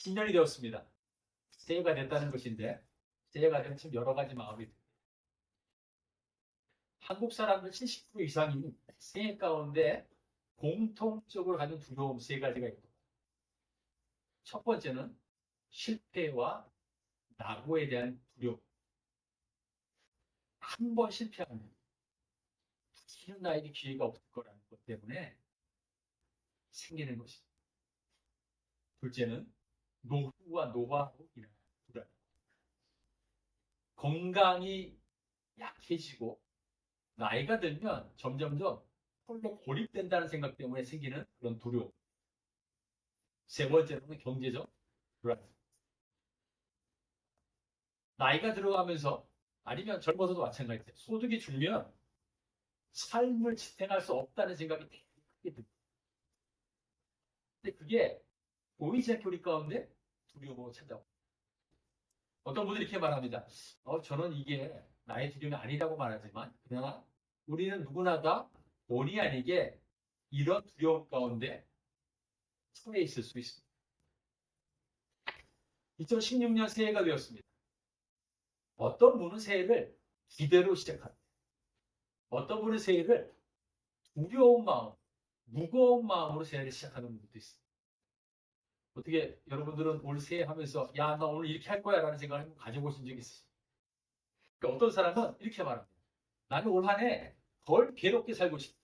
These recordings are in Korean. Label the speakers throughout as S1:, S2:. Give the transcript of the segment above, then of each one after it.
S1: 신년이 되었습니다. 새해가 됐다는 것인데 새해가 되면 참 여러 가지 마음이 듭니다. 한국 사람들 70% 이상이 새해 가운데 공통적으로 가진 두려움 세 가지가 있고, 첫 번째는 실패와 낙오에 대한 두려움. 한 번 실패하면 다시는 나에게 기회가 없을 거라는 것 때문에 생기는 것입니다. 둘째는 노후와 노화로 인한 불안. 건강이 약해지고 나이가 들면 점점점 홀로 고립된다는 생각 때문에 생기는 그런 두려움. 세 번째로는 경제적 불안. 나이가 들어가면서 아니면 젊어서도 마찬가지예요. 소득이 줄면 삶을 지탱할 수 없다는 생각이 되게 크게 듭니다. 근데 그게 보이지 않게 우리 가운데 두려움으로 찾아옵니다. 어떤 분들이 이렇게 말합니다. 저는 이게 나의 두려움이 아니라고 말하지만 그러나 우리는 누구나 다 본의 아니게 이런 두려움 가운데 처해 있을 수 있습니다. 2016년 새해가 되었습니다. 어떤 분은 새해를 기대로 시작합니다. 어떤 분은 새해를 두려운 마음, 무거운 마음으로 새해를 시작하는 분들도 있습니다. 어떻게 여러분들은 올 새해 하면서 야, 나 오늘 이렇게 할 거야 라는 생각을 가져보신 적이 있으시죠? 그러니까 어떤 사람은 이렇게 말합니다. 나는 올 한 해 덜 괴롭게 살고 싶다.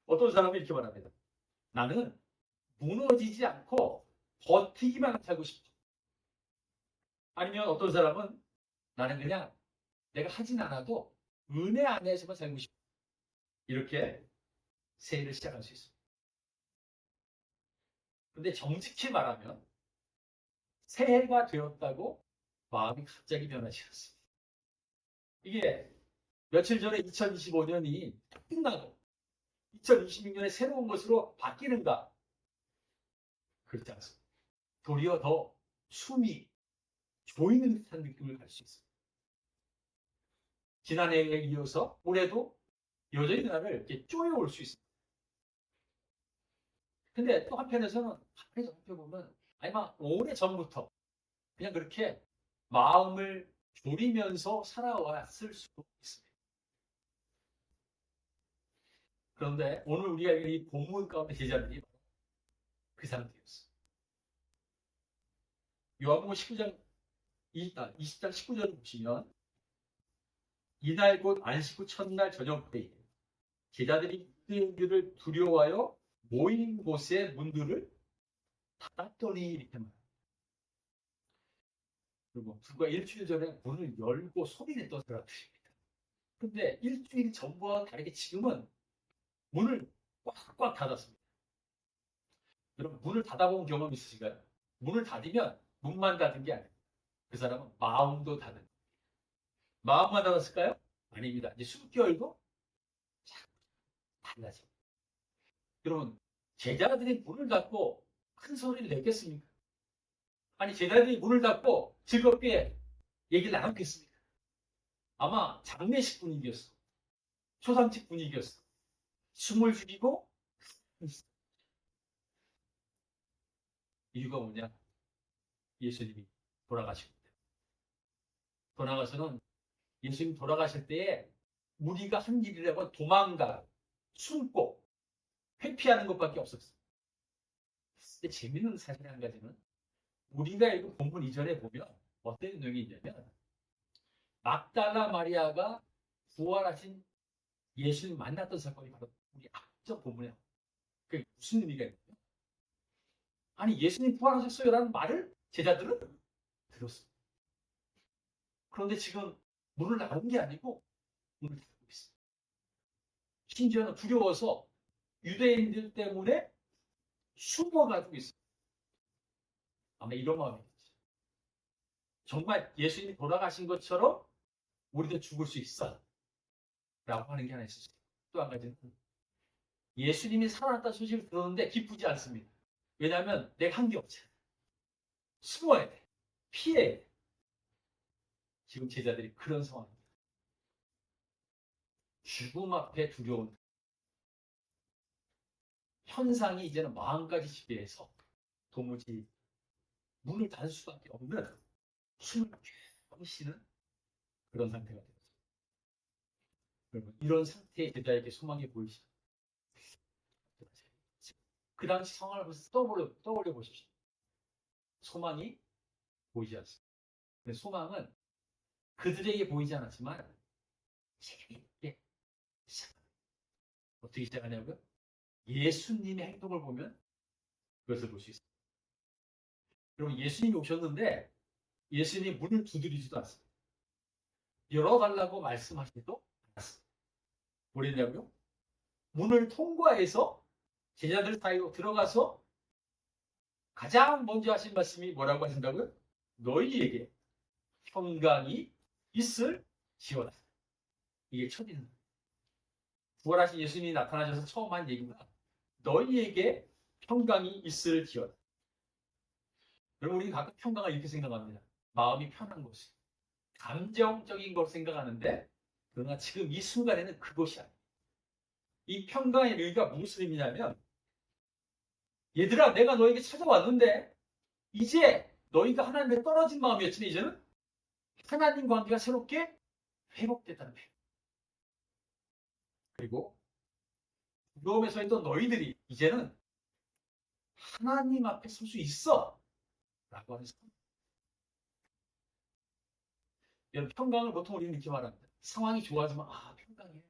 S1: 어떤 사람은 이렇게 말합니다. 나는 무너지지 않고 버티기만 살고 싶다. 아니면 어떤 사람은 나는 그냥 내가 하진 않아도 은혜 안에서만 살고 싶다. 이렇게 새해를 시작할 수 있습니다. 근데 정직히 말하면 새해가 되었다고 마음이 갑자기 변하지 않습니다. 이게 며칠 전에 2025년이 끝나고 2026년에 새로운 것으로 바뀌는가? 그렇지 않습니다. 도리어 더 숨이 조이는 듯한 느낌을 갈 수 있습니다. 지난해에 이어서 올해도 여전히 나를 이렇게 쪼여올 수 있습니다. 근데 또 한편에서는 가만히 살펴보면 아마 오래 전부터 그냥 그렇게 마음을 졸이면서 살아왔을 수도 있습니다. 그런데 오늘 우리가 이 본문 가운데 제자들이 그 상태였어요. 요한복음 19장 20장 19절을 보시면 이날 곧 안식 후 첫날 저녁 때에 제자들이 그들을 두려워하여 모인 곳의 문들을 닫았더니 이렇게 말합니다. 그리고 불과 일주일 전에 문을 열고 소리 냈던 사람들입니다. 근데 일주일 전과 다르게 지금은 문을 꽉꽉 닫았습니다. 여러분 문을 닫아본 경험 있으신가요? 문을 닫으면 문만 닫은 게 아니에요. 그 사람은 마음도 닫은. 마음만 닫았을까요? 아닙니다. 이제 숨결도 달라집니다. 여러분 제자들이 문을 닫고 큰 소리를 냈겠습니까? 아니 제자들이 문을 닫고 즐겁게 얘기를 나눴겠습니까? 아마 장례식 분위기였어. 초상집 분위기였어. 숨을 죽이고 이유가 뭐냐? 예수님이 돌아가시고 돌아가서는 예수님 돌아가실 때에 우리가 한 일이라고 도망가 숨고 회피하는 것밖에 없었어요. 근데 재밌는 사실 한 가지는 우리가 이거 본문 이전에 보면 어떤 내용이 있냐면 막달라 마리아가 부활하신 예수님 만났던 사건이 바로 우리 앞전 본문에 그게 무슨 의미가 있나요? 아니 예수님 부활하셨어요 라는 말을 제자들은 들었어요. 그런데 지금 문을 닫은 게 아니고 문을 닫고 있어요. 심지어는 두려워서 유대인들 때문에 숨어가지고 있어요. 아마 이런 마음이겠지. 정말 예수님이 돌아가신 것처럼 우리도 죽을 수 있어 라고 하는 게 하나 있어요. 또 한 가지는 예수님이 살아났다는 소식을 들었는데 기쁘지 않습니다. 왜냐하면 내가 한 게 없잖아. 숨어야 돼. 피해야 돼. 지금 제자들이 그런 상황입니다. 죽음 앞에 두려운 현상이 이제는 마음까지 지배해서 도무지 문을 닫을 수밖에 없는 숨을 쭉 쉬는 그런 상태가 되었어요. 여러분, 이런 상태의 제자에게 소망이 보이시죠? 그 당시 상황을 떠올려 보십시오. 소망이 보이지 않습니다. 근데 소망은 그들에게 보이지 않았지만 재미있게 시작합니다. 어떻게 시작하냐고요? 예수님의 행동을 보면 그것을 볼 수 있습니다. 여러분, 예수님이 오셨는데 예수님이 문을 두드리지도 않습니다. 열어달라고 말씀하시지도 않았습니다. 뭘 했냐고요? 문을 통과해서 제자들 사이로 들어가서 가장 먼저 하신 말씀이 뭐라고 하신다고요? 너희에게 평강이 있을지어다. 이게 첫 인사. 부활하신 예수님이 나타나셔서 처음 한 얘기가 너희에게 평강이 있을지어다. 여러분, 우리 가끔 평강을 이렇게 생각합니다. 마음이 편한 것이. 감정적인 걸 생각하는데, 그러나 지금 이 순간에는 그것이 아니에요. 이 평강의 의미가 무슨 의미냐면, 얘들아, 내가 너에게 찾아왔는데, 이제 너희가 하나님께 떨어진 마음이었지만, 이제는 하나님 관계가 새롭게 회복됐다는 표현. 그리고 두려움에 서 있던 너희들이 이제는 하나님 앞에 설 수 있어. 라고 하는 상황. 여러분, 평강을 보통 우리는 이렇게 말합니다. 상황이 좋아지면, 평강해.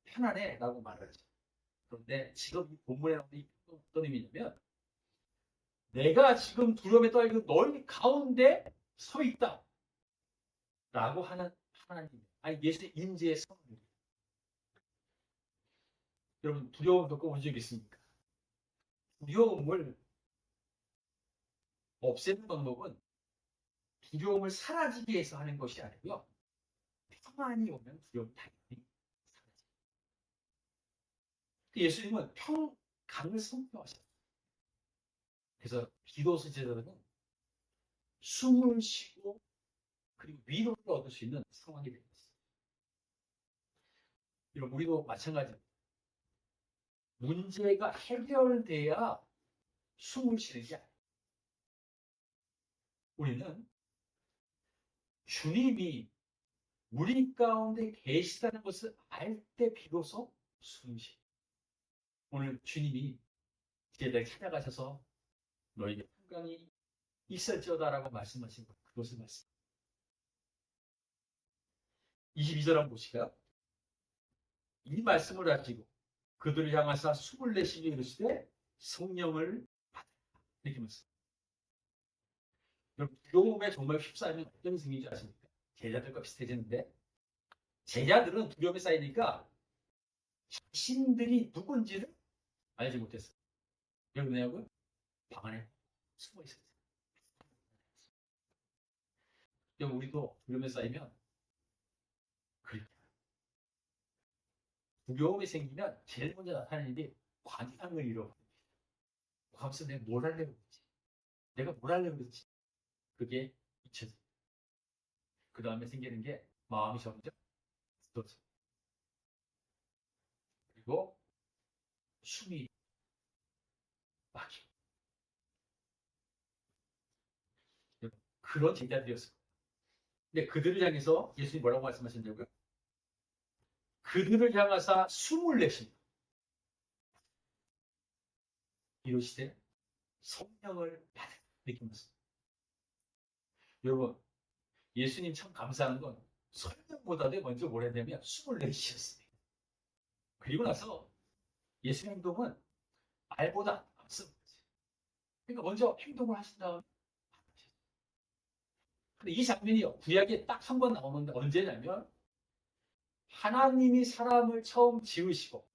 S1: 편안해. 라고 말하죠. 그런데 지금 이 본문에 나오는 이 평강은 어떤 의미냐면, 내가 지금 두려움에 떨고 너희 가운데 서 있다. 라고 하는 하나님. 아니, 예수의 임재의 선언입니다. 여러분, 두려움 겪어본 적 있습니까? 두려움을 없애는 방법은 두려움을 사라지게 해서 하는 것이 아니고요. 평안이 오면 두려움이 당연히 사라져요. 예수님은 평강을 선포하셨어요. 그래서 비로소 제자들은 숨을 쉬고 그리고 위로를 얻을 수 있는 상황이 되었어요. 여러분, 우리도 마찬가지입니다. 문제가 해결돼야 숨을 쉬는 게 아니에요. 우리는 주님이 우리 가운데 계시다는 것을 알 때 비로소 숨을 쉬어요. 오늘 주님이 제자들 찾아가셔서 너에게 평강이 있을지어다라고 말씀하신 것, 그것을 말씀. 22절 한번 보시까? 이 말씀을 가지고 그들을 향하사 숨을 내쉬며 이르시되 성령을 받으라. 이렇게 말씀. 여러분, 두려움에 정말 휩싸이면 어떤 일이 생기는지 아십니까? 제자들과 비슷해지는데, 제자들은 두려움에 쌓이니까 자신들이 누군지를 알지 못했어요. 여러분, 왜냐고요? 방 안에 숨어 있었어요. 여러분, 우리도 두려움에 쌓이면 그래요. 두려움이 생기면 제일 먼저 나타나는 일이 관상을 잃어버립니다. 하면서 내가 뭘 하려고 그랬지? 내가 뭘 하려고 그랬지? 그게 잊혀져요. 그 다음에 생기는 게 마음이 점점 굳어져요. 그리고 숨이 막히고. 그런 제자들이었어요. 근데 그들을 향해서 예수님이 뭐라고 말씀하셨냐고요? 그들을 향하사 숨을 내십니다. 이러시되 성령을 받으라. 이렇게 말씀합니다. 여러분, 예수님 참 감사한 건 설명보다도 먼저 뭘 했냐면 숨을 내쉬셨습니다. 그리고 나서 예수님 행동은 말보다 앞섭니다. 그러니까 먼저 행동을 하신 다음에 받으셨어요. 근데 이 장면이 구약에 딱 한 번 나오는데 언제냐면 하나님이 사람을 처음 지으시고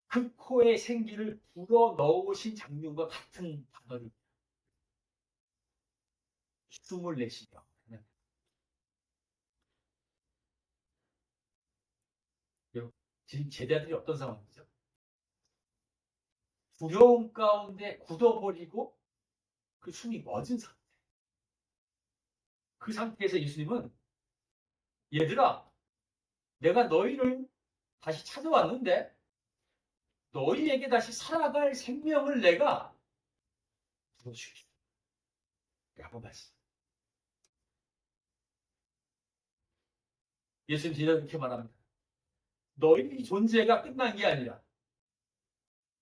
S1: 그 코에 생기를 불어 넣으신 장면과 같은 단어를 숨을 내쉬며. 지금 제자들이 어떤 상황이죠? 두려움 가운데 굳어버리고 그 숨이 멎은 상태. 그 상태에서 예수님은 얘들아, 내가 너희를 다시 찾아왔는데 너희에게 다시 살아갈 생명을 내가 풀어주겠라고 말씀. 예수님 진짜 이렇게 말합니다. 너희 존재가 끝난 게 아니라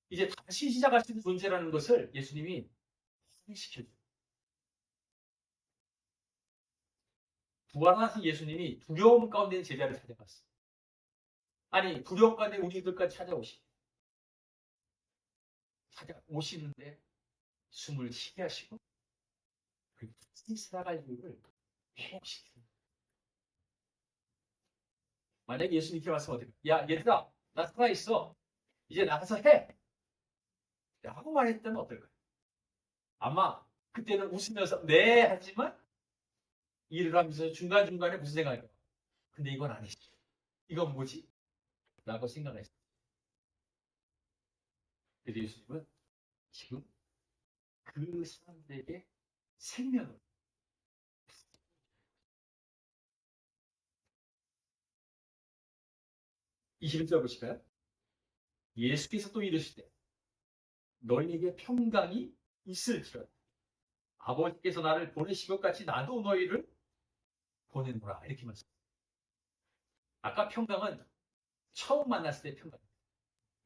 S1: 이제 다시 시작할 수 있는 존재라는 것을 예수님이 확인시켜줘요. 부활하신 예수님이 두려움 가운데 있는 제자를 찾아갔어요. 아니 두려움 가운데 우리들까지 찾아오시는데 숨을 쉬게 하시고 그리고 다시 살아갈 이유를 회복시킵니다. 만약에 예수님 이렇게 말씀하면 어떡해? 야 얘들아 나 살아있어. 이제 나가서 해. 라고 말했다면 어떨까요? 아마 그때는 웃으면서 네 하지만 일을 하면서 중간중간에 무슨 생각일까요? 근데 이건 아니지. 이건 뭐지? 라고 생각했어요. 그래서 예수님은 지금 그 사람들에게 생명을 21절 보실까요? 예수께서 또 이르시되 너희에게 평강이 있을지어다. 아버지께서 나를 보내신 것 같이 나도 너희를 보내노라. 이렇게 말씀합니다. 아까 평강은 처음 만났을 때 평강입니다.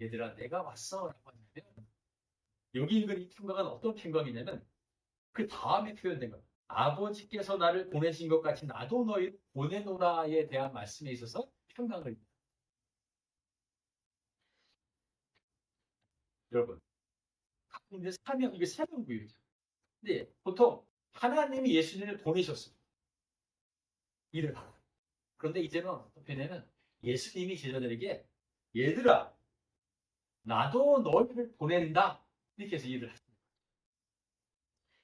S1: 얘들아 내가 왔어 라고 하는데 여기 읽은 이 평강은 어떤 평강이냐면 그 다음에 표현된 겁니다. 아버지께서 나를 보내신 것 같이 나도 너희를 보내노라에 대한 말씀에 있어서 평강을 입니다. 여러분 이제 사명, 이게 사명부여죠. 근데 보통 하나님이 예수님을 보내셨습니다. 일을 하라. 그런데 이제는 어떤 편에는 예수님이 제자들에게 얘들아 나도 너희를 보낸다 이렇게 해서 일을 하십니다.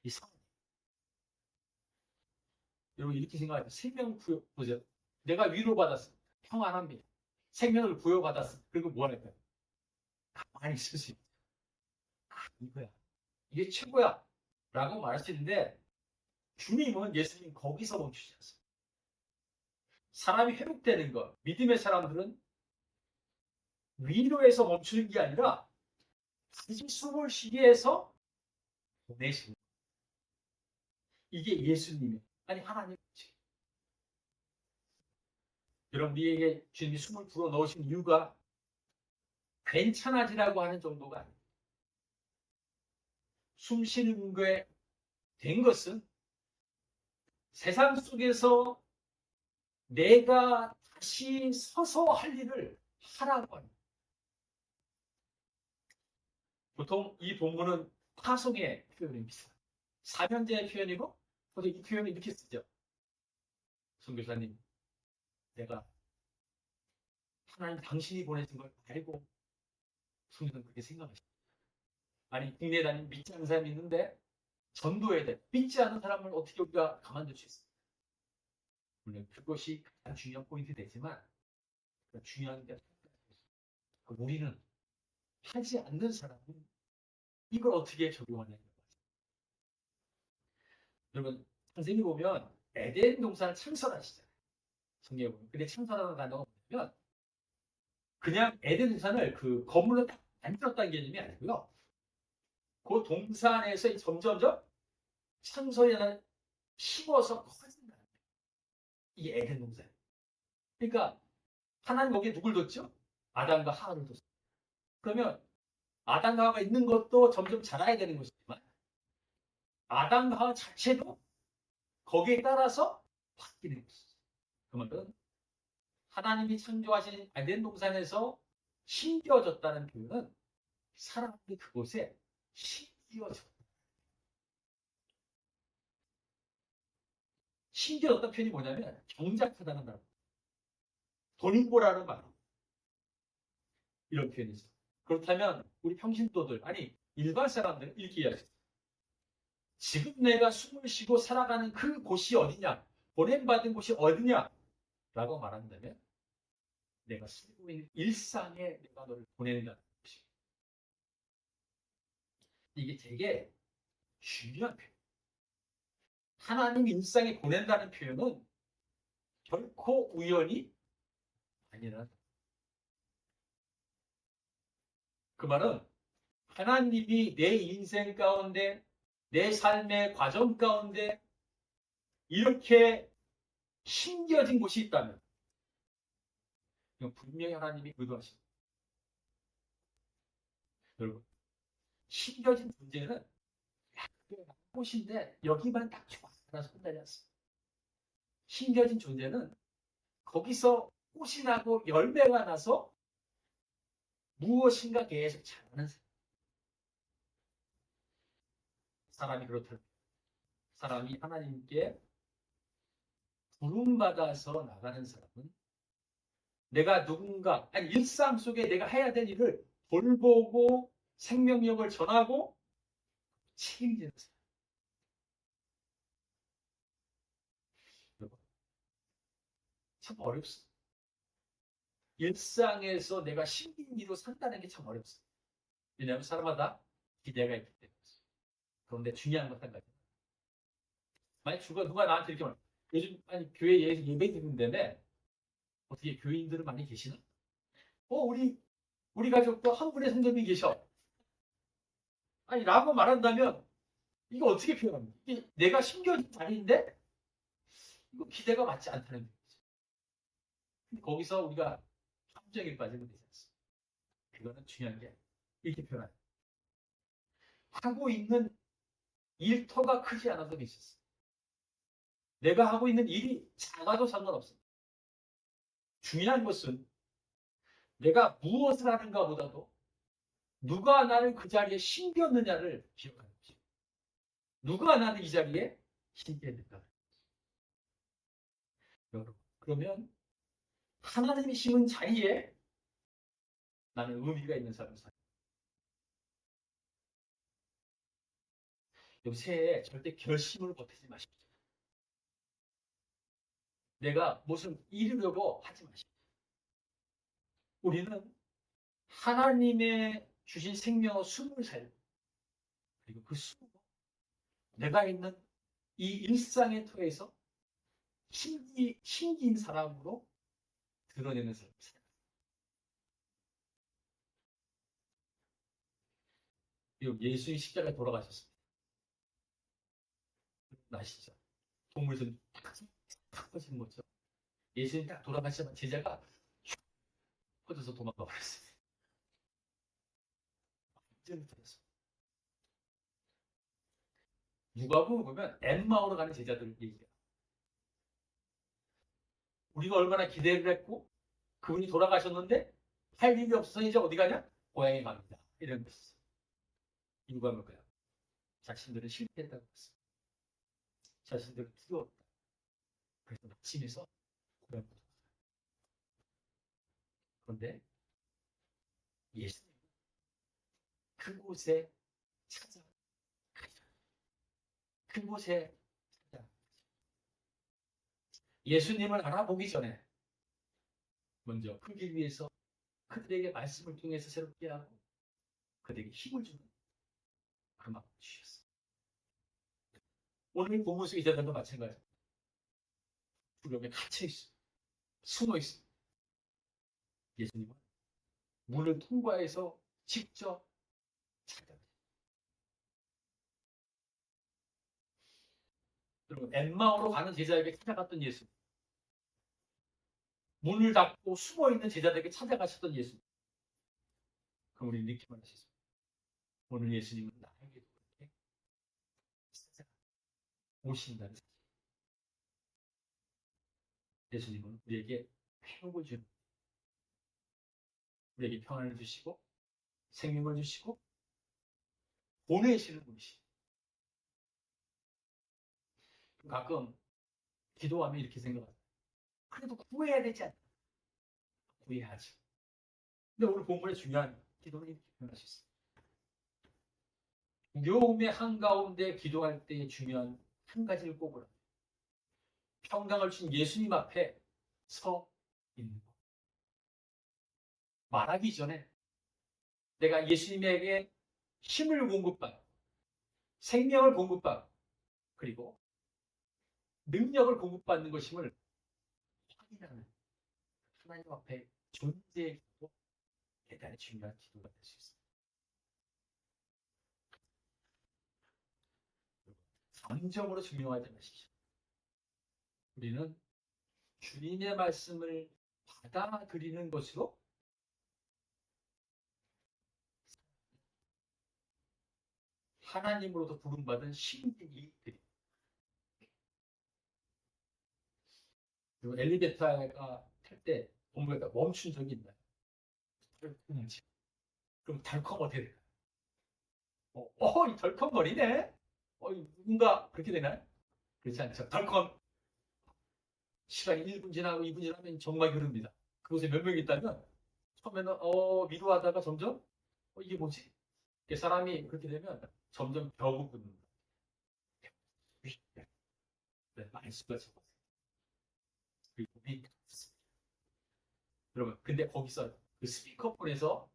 S1: 이 상, 여러분 이렇게 생각하세요. 생명 보세요. 내가 위로받았습니다. 평안합니다. 생명을 부여받았습니다. 그리고 뭐 할까요? 가만히 있을 수 있어요. 이거야. 이게 최고야. 라고 말할 수 있는데 주님은 예수님 거기서 멈추지 않습니다. 사람이 회복되는 것, 믿음의 사람들은 위로에서 멈추는 게 아니라 다시 숨을 쉬게 해서 보내시는 거예요. 이게 예수님의, 아니 하나님의 뜻이에요. 여러분 우리에게 주님이 숨을 불어 넣으신 이유가 괜찮아지라고 하는 정도가 아니에요. 숨 쉬는 거에 된 것은 세상 속에서 내가 다시 서서 할 일을 하라고 합니다. 보통 이 본문은 파송의 표현입니다. 사면제의 표현이고 보통 이 표현을 이렇게 쓰죠. 선교사님, 내가 하나님 당신이 보내신 걸 알고 성도는 그렇게 생각하십니다. 아니 국내에 다니는 믿지 않는 사람이 있는데 전도해야 돼. 믿지 않는 사람을 어떻게 우리가 가만둘 수 있습니까? 물론 그것이 가장 중요한 포인트 되지만 중요한 게 우리는 하지 않는 사람은 이걸 어떻게 적용하냐는 거죠. 여러분 선생님이 보면 에덴 동산을 창설하시잖아요. 성경에 보면. 근데 창설하는 단어가 뭐냐면 그냥 에덴 동산을 그 건물로 딱 만들었다는 개념이 아니고요. 그 동산에서 점점점 창설이 하나 심어서 커진다는 거예요. 이 에덴 동산. 그러니까 하나님 거기에 누굴 뒀죠? 아담과 하와를 뒀어요. 그러면 아담과 하와가 있는 것도 점점 자라야 되는 것이지만 아담과 하와 자체도 거기에 따라서 바뀌는 것이죠. 그러면 하나님이 창조하신 에덴 동산에서 심겨졌다는 표현은 사람들이 그곳에 심겨졌다. 심겨졌다는 표현이 뭐냐면 경작하다는 말, 돈보라는 말, 이런 표현이 있어요. 그렇다면 우리 평신도들, 아니 일반 사람들은 이렇게 이야기해요. 지금 내가 숨을 쉬고 살아가는 그 곳이 어디냐? 보냄받은 곳이 어디냐? 라고 말한다면 내가 살고 있는 일상에 내가 너를 보낸다는 것입니다. 이게 되게 중요한 표현. 하나님 일상에 보낸다는 표현은 결코 우연이 아니라 그 말은 하나님이 내 인생 가운데 내 삶의 과정 가운데 이렇게 심겨진 곳이 있다면 이건 분명히 하나님이 의도하십니다. 여러분, 심겨진 존재는 꽃인데 여기만 딱 좋아. 하나 손달이 않습니다. 심겨진 존재는 거기서 꽃이 나고 열매가 나서 무엇인가 계속 자라는 사람이 그렇다면 사람이 하나님께 부름받아서 나가는 사람은 내가 누군가 아니 일상 속에 내가 해야 될 일을 돌보고 생명력을 전하고 책임지는 사람. 참 어렵습니다. 일상에서 내가 신비로 산다는 게 참 어렵습니다. 왜냐하면 사람마다 기대가 있기 때문에. 그런데 중요한 건 한 가지. 만약 누가 나한테 이렇게 말해. 요즘 아니 교회 예배 드린다며 어떻게 교인들은 많이 계시나? 우리 가족도 한 분의 성도님이 계셔. 아니 라고 말한다면 이거 어떻게 표현합니까? 이게 내가 심겨진 자리인데 이거 기대가 맞지 않다는 거죠. 거기서 우리가 함정에 빠지면 되지 않습니까? 그거는 중요한 게 이렇게 표현합니다. 하고 있는 일터가 크지 않아도 괜찮습니다. 내가 하고 있는 일이 작아도 상관없습니다. 중요한 것은 내가 무엇을 하는가 보다도 누가 나를 그 자리에 심겼느냐를 기억하는 것입니다. 누가 나를 이 자리에 심겼는가. 여러분, 그러면 하나님이 심은 자리에 나는 의미가 있는 삶을 살아요. 요새 절대 결심을 보태지 마십시오. 내가 무슨 이루려고 하지 마십시오. 우리는 하나님의 주신 생명의 숨을 살고 그리고 그 숨으로 내가 있는 이 일상의 터에서 신기인 사람으로 드러내는 삶을 살아요. 예수의 십자가에 돌아가셨습니다. 아시죠? 동물들 탁 퍼지는 거죠. 예수님 딱 돌아가시자마자 제자가 슉 퍼져서 도망가 버렸어요. 완전히 터졌어요. 누가복음 보면 엠마오로 가는 제자들 얘기해요. 우리가 얼마나 기대를 했고 그분이 돌아가셨는데 할 일이 없어서 이제 어디 가냐? 고향에 갑니다. 이런 것이죠. 이유가 뭘까요? 자신들은 실패했다고 했어요. 자신들은 두려웠다. 그래서 낙심해서 고향으로 돌아가요. 그런데 예수님 그곳에 찾아가요. 그곳에 찾아가요. 예수님을 알아보기 전에 먼저 그 길 위에서 그들에게 말씀을 통해서 새롭게 하고 그들에게 힘을 주는 그 마음을 주셨어요. 오늘 본문 속에 있었던 것 마찬가지입니다. 두려움에 갇혀있어요. 숨어있어요. 예수님은 문을 통과해서 직접 찾아가요. 여러분, 엠마오로 가는 제자에게 찾아갔던 예수. 문을 닫고 숨어있는 제자들에게 찾아가셨던 예수. 그럼 우리는 이렇게 말할 수 있습니다. 오늘 예수님은 나에게도 그렇게 찾아오신다는 사실. 예수님은 우리에게 회복을 주는, 우리에게 평안을 주시고 생명을 주시고 보내시는 분이시. 가끔 기도하면 이렇게 생각합니다. 그래도 구해야 되지 않나? 구해야지. 근데 오늘 본문의 중요한 기도는 이렇게 표현할 수 있습니다. 두려움의 한가운데 기도할 때의 중요한 한 가지를 꼽으라. 평강을 준 예수님 앞에 서 있는 것. 말하기 전에 내가 예수님에게 힘을 공급받고 생명을 공급받고 그리고 능력을 공급받는 것임을 확인하는 하나님 앞에 존재의 기도 대단히 중요한 기도가 될 수 있습니다. 감정으로 증명하지 마십시오. 우리는 주님의 말씀을 받아들이는 것으로 하나님으로부터 부름받은 신인이 됩니다. 그리고 엘리베이터가 탈 때 본부에다 멈춘 적이 있나요? 그럼 덜컹 어떻게 될까요? 이 덜컹거리네? 누군가 그렇게 되나요? 그렇지 않죠. 덜컹 시간이 1분 지나고 2분 지나면 정막이 흐릅니다. 그곳에 몇 명이 있다면 처음에는 미루하다가 점점 이게 뭐지? 사람이 그렇게 되면 점점 벽을 붙는다. 네, 말수가 적어요. 그리고 밑 여러분, 근데 거기서 그 스피커폰에서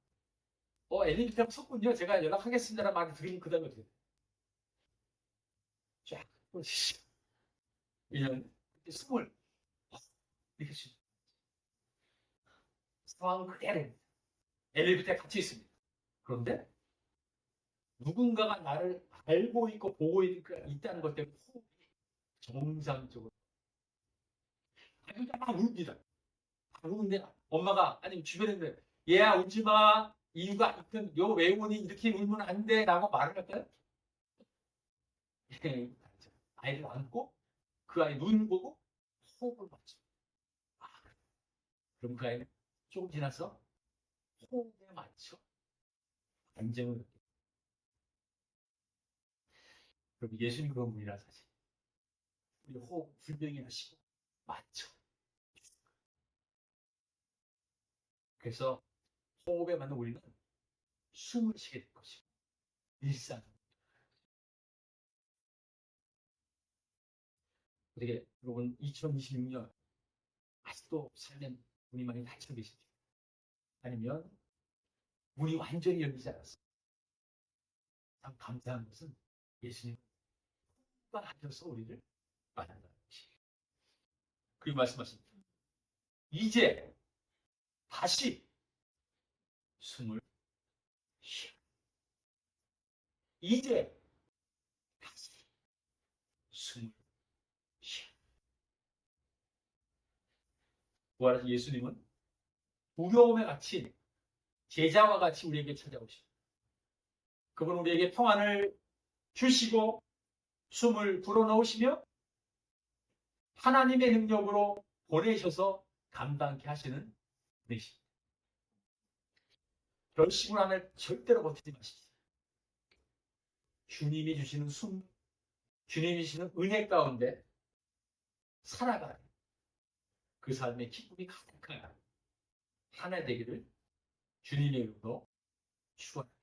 S1: 엘리베이터가 섰군요. 제가 연락하겠습니다라는 말을 들으면 그 다음에 어떻게 돼요? 쫙 그냥 숨을 이렇게 쉬 상황은 그대로입니다. 엘리베이터에 갇혀 있습니다. 그런데 누군가가 나를 알고 있고 보고 있다는 것 때문에 호흡이 정상적으로 아주가 막 웁니다. 우는데 엄마가 아니면 주변에 있는데 얘야 울지 마. 이유가 있든 요 외원이 이렇게 울면 안 돼라고 말을 할까요? 아이를 안고 그 아이 눈 보고 호흡을 맞춰. 그럼 그 아이는 조금 지나서 호흡에 맞춰 안정을 느껴. 그럼 예수님 그런 분이라 사실. 우리 호흡 분명히 하시고 맞춰. 그래서 호흡에 맞는 우리는 숨을 쉬게 될 것이고 일상. 어떻게 여러분 2026년 아직도 삶에 문이 많이 닫혀 계시죠? 아니면 문이 완전히 열리지 않았어요. 참 감사한 것은 예수님 하셔서 우리를 만난다는 것이에요. 그리고 말씀하십니다. 이제 다시 숨을 쉬어. 이제 다시 숨을 쉬어. 부활하신 예수님은 두려움에 같이 제자와 같이 우리에게 찾아오시고 그분 우리에게 평안을 주시고 숨을 불어넣으시며 하나님의 능력으로 보내셔서 감당케 하시는 분이십니다. 결심을 하면 절대로 버티지 마십시오. 주님이 주시는 숨, 주님이 주시는 은혜 가운데 살아가는 그 삶의 기쁨이 가득한 하나 되기를 주님의 이름으로 축원합니다.